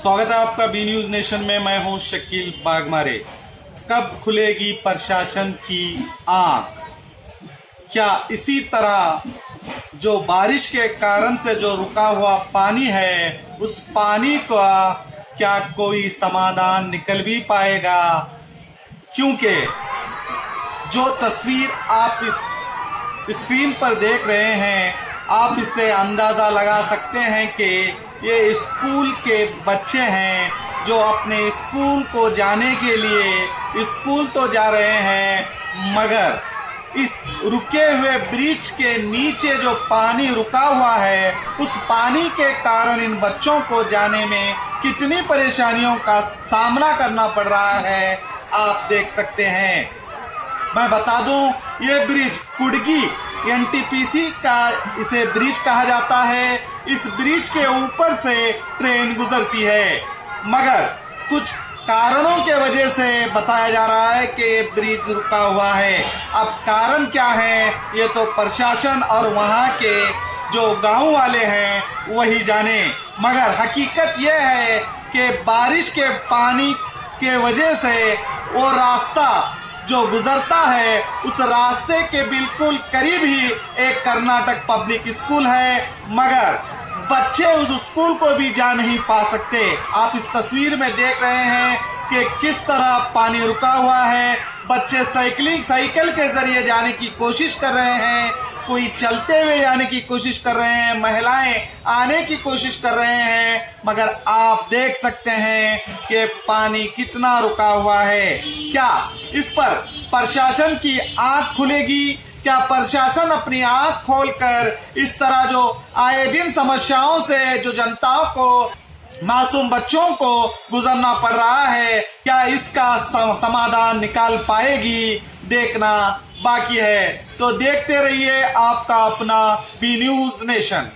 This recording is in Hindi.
स्वागत है आपका बी न्यूज नेशन में। मैं हूं शकील बागमारे। कब खुलेगी प्रशासन की आंख? क्या इसी तरह जो बारिश के कारण से जो रुका हुआ पानी है, उस पानी का क्या कोई समाधान निकल भी पाएगा? क्योंकि जो तस्वीर आप इस स्क्रीन पर देख रहे हैं, आप इससे अंदाजा लगा सकते हैं कि ये स्कूल के बच्चे हैं जो अपने स्कूल को जाने के लिए स्कूल तो जा रहे हैं, मगर इस रुके हुए ब्रिज के नीचे जो पानी रुका हुआ है, उस पानी के कारण इन बच्चों को जाने में कितनी परेशानियों का सामना करना पड़ रहा है, आप देख सकते हैं। मैं बता दूं, ये ब्रिज कुडगी एनटीपीसी का इसे ब्रिज कहा जाता है। इस ब्रिज के ऊपर से ट्रेन गुजरती है, मगर कुछ कारणों के वजह से बताया जा रहा है कि ब्रिज रुका हुआ है। अब कारण क्या है, ये तो प्रशासन और वहां के जो गांव वाले हैं वही जाने, मगर हकीकत यह है कि बारिश के पानी के वजह से वो रास्ता जो गुजरता है, उस रास्ते के बिल्कुल करीब ही एक कर्नाटक पब्लिक स्कूल है, मगर बच्चे उस स्कूल को भी जा नहीं पा सकते। आप इस तस्वीर में देख रहे हैं कि किस तरह पानी रुका हुआ है। बच्चे साइकिल के जरिए जाने की कोशिश कर रहे हैं, कोई चलते हुए जाने की कोशिश कर रहे हैं, महिलाएं आने की कोशिश कर रहे हैं, मगर आप देख सकते हैं कि पानी कितना रुका हुआ है। क्या इस पर प्रशासन की आंख खुलेगी? क्या प्रशासन अपनी आंख खोलकर इस तरह जो आए दिन समस्याओं से जो जनताओं को, मासूम बच्चों को गुजरना पड़ रहा है, क्या इसका समाधान निकाल पाएगी? देखना बाकी है। तो देखते रहिए आपका अपना बी न्यूज नेशन।